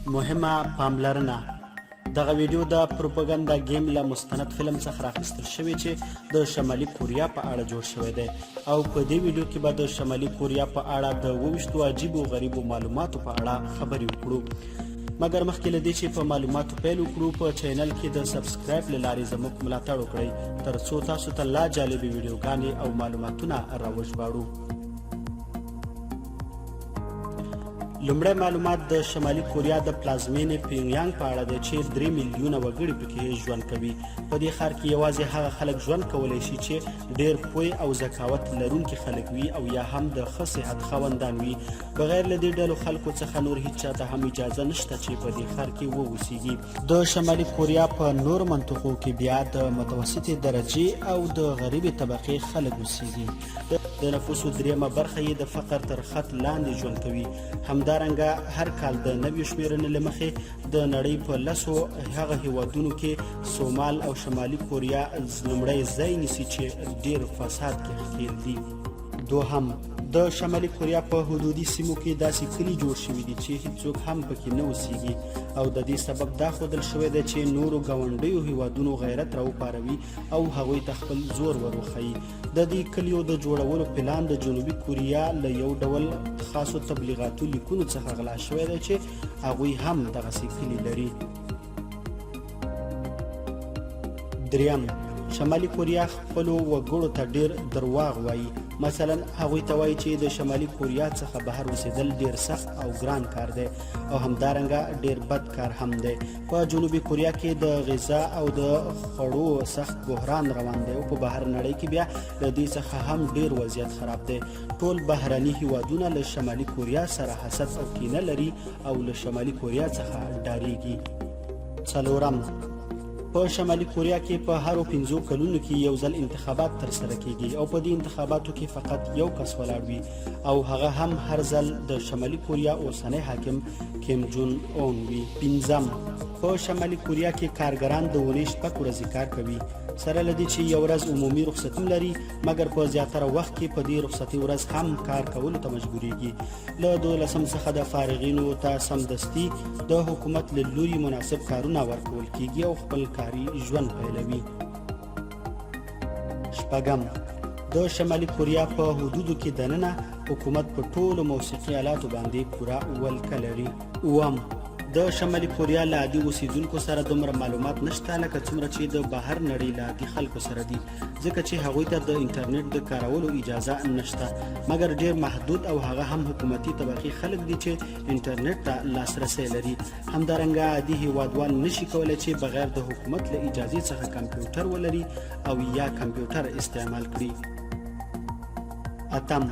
مهمه پاملرنه دغه ویډیو د پروپاګاندا گیم له مستند فلم څخه راخیستل شوی چې د شمالي کوریا په اړه جوړ شوی دی او په دې ویډیو کې به د شمالي کوریا په اړه د 22 عجیبو غریبو معلوماتو په اړه خبرې وکړو مګر مخکې له دې چې په معلوماتو پیل وکړو په چینل کې د سبسکرایب له لارې زموږ ملاتړ وکړئ تر څو تاسو ته لا جالبې ویډیوګانې او معلوماتونه راوژباړو لومړی معلومات د شمالي کوریا د پلازمینې پیونګیانګ په اړه دی چې 3 میلیونه وګړي پکې ژوند کوي په دې ښار کې یوازې هغه خلک ژوند کولی شي چې ډېر پوه او ذکاوت لرونکي خلک وي او یا هم د ښه صحت خاوندان وي بغیر له دې ډلو خلکو څخه نور هیڅ چاته هم اجازه نشته چې په دې ښار کې واوسیږي د شمالي کوریا په نورو منطقو کې بیا د متوسطې درجې او د غریبې طبقې خلک اوسیږي د نفوسو دریمه برخه یې د فقر تر خط لاندې ژوند کوي همدارنګه هر کال د نویو شمیرنې له مخې د نړۍ په لسو هغه هیوادونو کې سومال او شمالي کوریا لومړی ځای نیسي چې ډېر فساد کې ښکېل دي دوهم د شمالي کوریا په حدودي سیمو کې داسې کلي جوړ شوي دي چې هیڅوک هم پکې نه اوسیږي او د دې سبب دا ښودل شوی دی چې نورو ګاونډیو هیوادونو غیرت راوپاروي او هغوی ته خپل زور وروښيي د دې کلیو د جوړولو پلان د جنوبي کوریا له یو ډول خاصو تبلیغاتو لیکونو څخه غلا شوی دی چې هغوی هم دغسې کلي لري دریم شمالي کوریا خپلو وګړو ته ډېر درواغ وایي مثلا هغوی ته وایي چې د شمالي کوریا څخه بهر اوسېدل ډېر سخت او ګران کار دی او همدارنګه ډېر بد کار هم دی په جنوبي کوریا کې د غذا او د خوړو سخت بحران روان دی او په بهر نړۍ کې بیا له دې څخه هم ډېر وضعیت خراب دی ټول بهرني هیوادونه له شمالي کوریا سره حسد او کینه لري او له شمالي کوریا څخه ډاریږي څلورم په شمالي کوریا کې په هرو 5 کلونو کې یو ځل انتخابات ترسره کیږي او په دې انتخاباتو کې فقط یو کس ولاړ وي او هغه هم هر ځل د شمالي کوریا اوسنی حاکم کیم جون اون وي پنځم په شمالي کوریا کې کارګران د 19 ورځې کار کوي سره لدی چې یو ورځ عمومي رخصتي لري مګر په زیاتره وخت کې په دې رخصتي ورځ هم کار کولو ته مجبوریږي له 12 څخه د فارغینو ته سمدستي د حکومت له لوري مناسب کارونه ورکول کیږي او خپل کاري ژوند پیلوي شپږم د شمالي کوریا په حدودو کې دننه حکومت په ټولو موسیقي آلاتو باندې پوره ولکه لري اوم د شمالي کوریا له عادي اوسیدونکو سره دومره معلومات نشته لکه څومره چې د بهر نړۍ له عادي خلکو سره دي ځکه چې هغوی ته د انټرنیټ د کارولو اجازه نشته مګر ډېر محدود او هغه هم حکومتي طبقې خلک دي چې انټرنیټ ته لاسرسی لري همدارنګه عادي هیوادوال نشي کولی چې بغیر د حکومت له اجازې څخه کمپیوټر ولري او یا کمپیوټر استعمال کړي اتم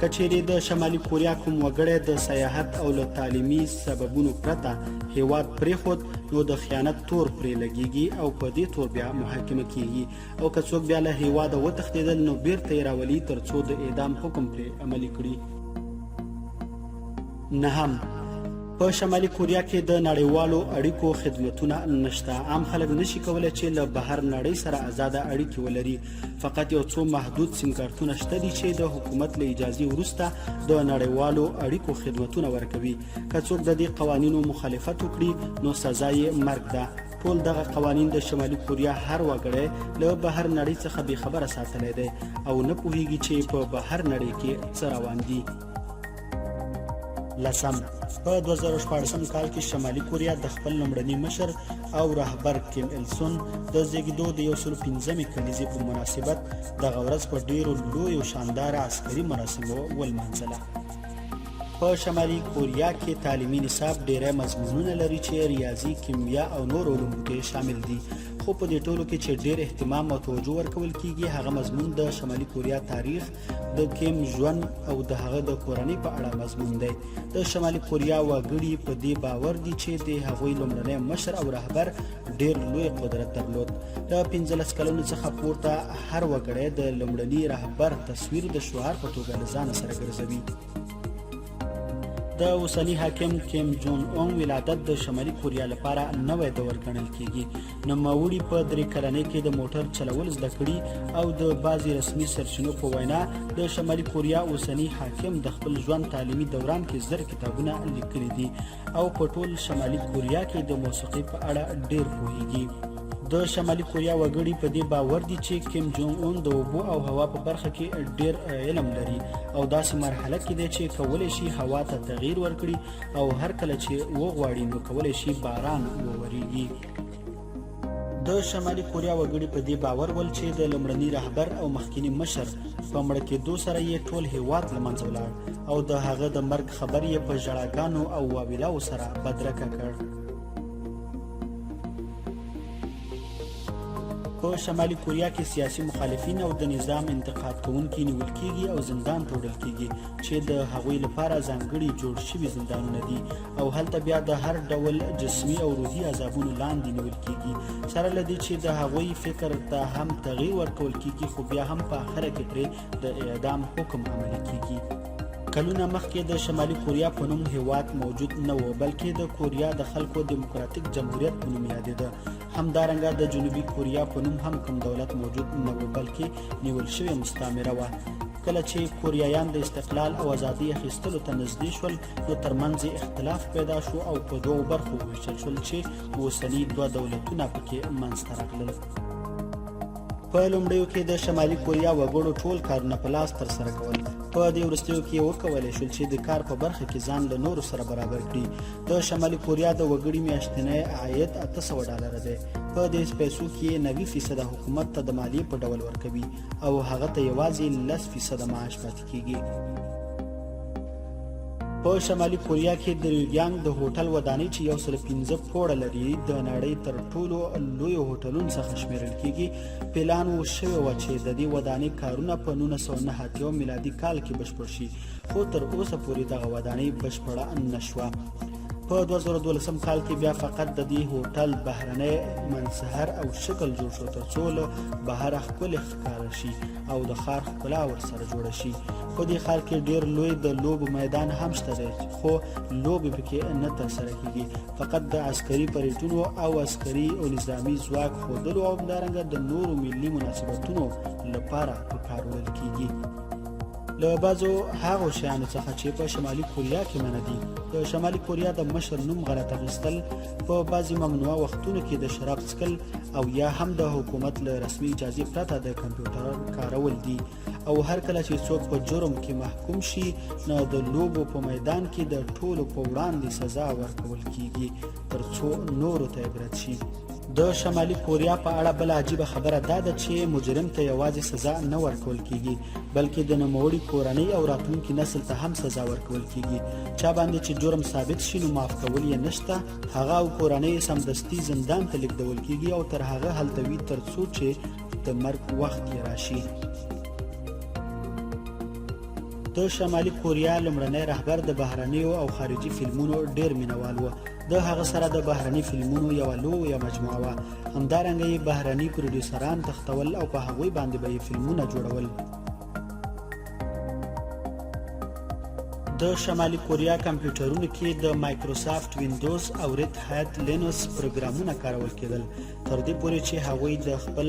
کچېرې د شمالي کوریا کوم وګړی د سیاحت او له تعلیمي سببونو پرته هیواد پرېښود نو د خیانت تور پرې لګیږي او په دې تور بیا محاکمه کیږي او که څوک بیا له هیواده وتښتېدل نو بیرته یې راولي تر څو د اعدام حکم پرې عملي کړي نهم په شمالي کوریا کې د نړیوالو اړیکو خدمتونه نشته عام خلک نشي کولی چې له بهر نړۍ سره آزاده اړیکې ولري فقط یو څو محدود سیم کارتونه شته دي چې د حکومت له اجازې وروسته د نړیوالو اړیکو خدمتونه ورکوي که څوک د دې قوانینو مخالفت وکړي نو سزا یې مرګ ده ټول دغه قوانین د شمالي کوریا هر وګړی له بهر نړۍ څخه بېخبره ساتلی دی او نه پوهیږي چې په بهر نړۍ کې څه روان دي لسم په 2014 کال کې شمالي کوریا د خپل لومړني مشر او رهبر کیم ایل سون د زیږیدو د 115مې کلیزې په مناسبت دغه ورځ په ډیرو لویو شانداره عسکري مراسمو ولمانځله په شمالي کوریا کې تعلیمي نصاب ډیری مضمونونه لري چې ریاضي کیمیا او نور علومو کې شامل دي خو په دې ټولو کې چې ډیر اهتمام او توجه ورکول کیږي هغه مضمون د شمالي کوریا تاریخ د کیم ژوند او د هغه د کورنۍ په اړه مضمون دی د شمالي کوریا وګړي په دې باور دي چې د هغوی لومړنی مشر او رهبر ډیر لوی قدرت درلود له 15 کلونو څخه پورته هر وګړی د لومړني رهبر تصویر د شعار په توګه له ځان سره ګرځوي د اوسني حاکم کیم جون اون ولادت د شمالي کوریا لپاره نوی دور ګڼل کیږي. نوموړي په 3 کلنۍ کې د موټر چلول زده کړي او د بعضې رسمي سرچینو په وینا د شمالي کوریا اوسني حاکم د خپل ژوند تعلیمي دوران کې 1000 کتابونه لیکلي دي او په ټول شمالي کوریا کې د موسیقۍ په اړه ډېر پوهیږي. د شمالي کوریا وګړي په دې باور دي چې کیم جون اون د اوبو او هوا په برخه کې ډېر علم لري او داسې مرحله کې دی چې کولی شي هوا ته تغییر ورکړي او هر کله چې وغواړي نو کولی شي باران وورېږي. د شمالي کوریا وګړي په دې باور ول چې د لومړني رهبر او مخکینی مشر په مړه کېدو سره یې ټول هېواد له منځه ولاړ او د هغه د مرګ خبر یې په ژړاګانو او واویلاو سره بدرګه کړ. په شمالي کوریا کې سیاسي مخالفین او د نظام انتقاد کوونکي نیول کیږي او زندان ته وړل کیږي چې د هغوی لپاره ځانګړي جوړ شوي زندانونه دي او هلته بیا د هر ډول جسمي او روحي عذابونو لاندې نیول کیږي سره له دې چې د هغوی فکر ته هم تغییر ورکول کیږي خو بیا هم په آخره کې پرې د اعدام حکم عملي کیږي. کلونه مخکې د شمالي کوریا په نوم هیواد موجود نه و بلکې د کوریا د خلکو دیموکراتیک جمهوریت په نوم یادېده. همدارنګه د جنوبي کوریا په نوم هم کوم دولت موجود نه و بلکې نیول شوې مستعمره وه. کله چې کوریایان د استقلال او ازادۍ اخیستلو ته نږدې شول نو ترمنځ اختلاف پیدا شو او په 2 برخو وویشل شول چې اوسني 2 دولتونه پکې منځته راغلل. په لومړیو کې د شمالي کوریا وګړو ټول کارونه په لاس ترسره کول. په دې وروستیو کې وکولی شول چې د کار په برخه کې ځان له نورو سره برابر کړي. د شمالي کوریا د وګړي میاشتنی عاید $800 دی. په دې پیسو کې 90% حکومت ته د مالیې په ډول ورکوي او هغه ته یوازې 10% معاش پاتې کیږي. په شمالي کوریا کې د ریوګیانګ د هوټل ودانۍ چې 115 پوړه لري د نړۍ تر ټولو لویو هوټلونو څخه شمیرل کیږي. پلان وشوی و چې د دې ودانۍ کارونه په 1989 میلادي کال کې بشپړ شي خو تر اوسه پورې دغه ودانۍ بشپړه نه شوه. په 2012 کال کې بیا فقط د دې هوټل بهرنی منظر او شکل جوړ شو ترڅو له بهره ښکلي ښکاره شي او د ښار ښکلا ورسره جوړه شي. په دې ښار کې ډېر لوی د لوبو میدان هم شته دی خو لوبې پکې نه ترسره کیږي. فقط د عسکري پریډونو او عسکري او نظامي ځواک ښودلو او همدارنګه د نورو ملي مناسبتونو لپاره په کار وړل کیږي. له بعضو هغو شیانو څخه چې په شمالي کوریا کې منع دي. د شمالي کوریا د مشر نوم غلط اخیستل، په بعضې ممنوعه وختونو کې د شراب څښل او یا هم د حکومت له رسمي اجازې پرته د کمپیوټر کارول دي. او هر کله چې څوک په جرم کې محکوم شي نو د لوبو په میدان کې د ټولو په وړاندې سزا ورکول کیږي ترڅو نورو ته عبرت شي. د شمالي کوریا په اړه بل عجیبه خبره دا ده چې مجرم ته یوازې سزا نه ورکول کیږي بلکې د نوموړي کورنۍ او راتلونکي نسل ته هم سزا ورکول کیږي. چا باندې چې جرم ثابت شي نو معاف کول یې نشته. هغه او کورنۍ سمدستي زندان ته لیږدول کیږي او تر هغه هلته وي ترڅو چې د مرګ وخت یې راشي. د شمالي کوریا لومړنی رهبر د بهرنیو او خارجي فلمونو ډیر مینوال و. د هغه سره د بهرني فلمونو یوه لویه مجموعه وه. همدارنګه یې بهرني پروډیوسران تختول او په هغوی باندې به یې فلمونه جوړول. د شمالي کوریا کمپیوټرونو کې د مایکروسافټ وینډوز او ریډ هات لینوکس پروګرامونه کارول کېدل تر دې پورې چې هغوی د خپل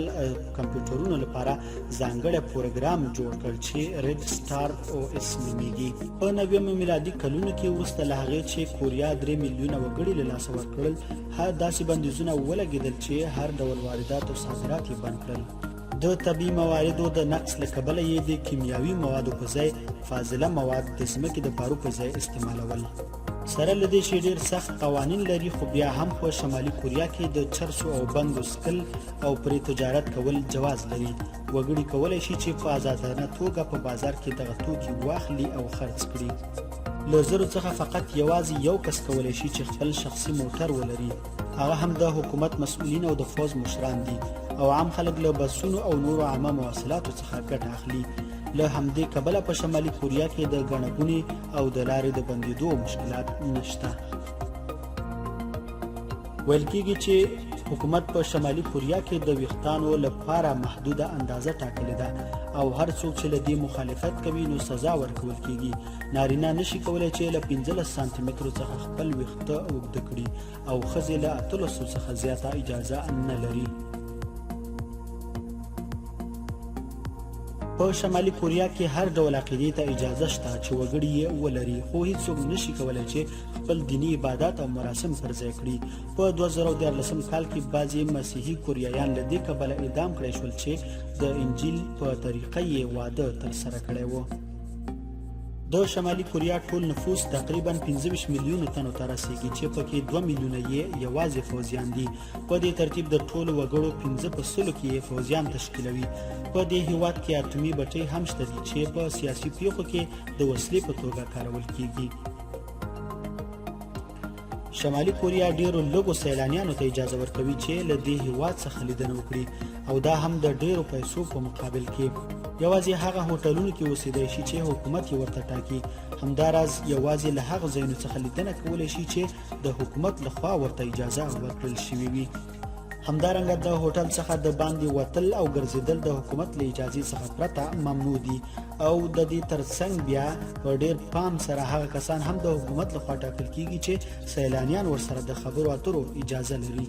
کمپیوټرونو لپاره ځانګړی پروګرام جوړ کړ چې ریډ سټار او اس نومیږي. په 90 میلادي کلونو کې وروسته له هغې چې کوریا 3 میلیونه وګړي له لاسه ورکړل داسې بندیزونه ولګېدل چې هر ډول واردات او صادرات یې بند کړل. د طبیعي مواردو د نقص له کبله یې د کیمیاوي موادو په ځای فاضله مواد د ځمکې د پارو په ځای استعمالول. سره له دې چې ډېر سخت قوانین لري خو بیا هم په شمالي کوریا کې د چرسو او بنګو څکل او پرې تجارت کول جواز لري. وګړي کولی شي چې په ازادانه توګه په بازار کې دغه توکي واخلي او خرڅ کړي. له زرو څخه فقط یوازې یو کس کولی شي چې خپل شخصي موټر ولري. هغه هم د حکومت مسؤلین او د فوز مشران دي او عام خلک له بسونو او نورو عامه مواصلاتو څخه ګټه اخلي. له همدې کبله په شمالي کوریا کې د ګڼه ګوڼې او د لارې د بندېدو مشکلات نشته. ویل کېږي چې حکومت په شمالي کوریا کې د ویښتانو لپاره محدوده اندازه ټاکلې ده او هر څوک چې له دې مخالفت کوي نو سزا ورکول کیږي. نارینه نشي کولی چې له 15 سانتي مترو څخه خپل ویښته اوږده کړي او ښځې له 18 څخه زیاته اجازه نه لري. په شمالي کوریا کې هر ډول عقیدې ته اجازه شته چې وګړي یې ولري، خو هیڅوک نشي کولی چې خپل دیني عبادات او مراسم پر ځای کړي. په 2014 کال کې بعضې مسیحي کوریایان له دې کبله اعدام کړای شول چې د انجیل په طریقه یې واده ترسره کړی و. د شمالي کوریا ټول نفوس تقریبا 25 میلیونو تنو ته رسیږي چې پکې 2 میلیونه یې یوازې فوجیان دي. په دې ترتیب د ټولو وګړو 15% کې یې فوجیان تشکیلوي. په دې هیواد کې اټومي بټۍ هم شته دي چې په سیاسي پیښو کې د وسلې په توګه کارول کیږي. شمالي کوریا ډیرو لږو سیلانیانو ته اجازه ورکوي چې له دې هیواد څخه لیدنه وکړي او دا هم د ډیرو پیسو په مقابل کې. یوازې هغه هوټلونو کې اوسېدای شي چې حکومت یې ورته ټاکي. همداراز یوازې له هغه ځایونو څخه لیدنه کولی شي چې د حکومت لخوا ورته اجازه ورکړل شوې وي. همدارنګه د هوټل څخه د باندې وتل او ګرځېدل د حکومت له اجازې څخه پرته ممنوع دي او د دې ترڅنګ بیا په ډېر پام سره هغه کسان هم د حکومت لخوا ټاکل کیږي چې سیلانیان ورسره د خبرو اترو اجازه لري.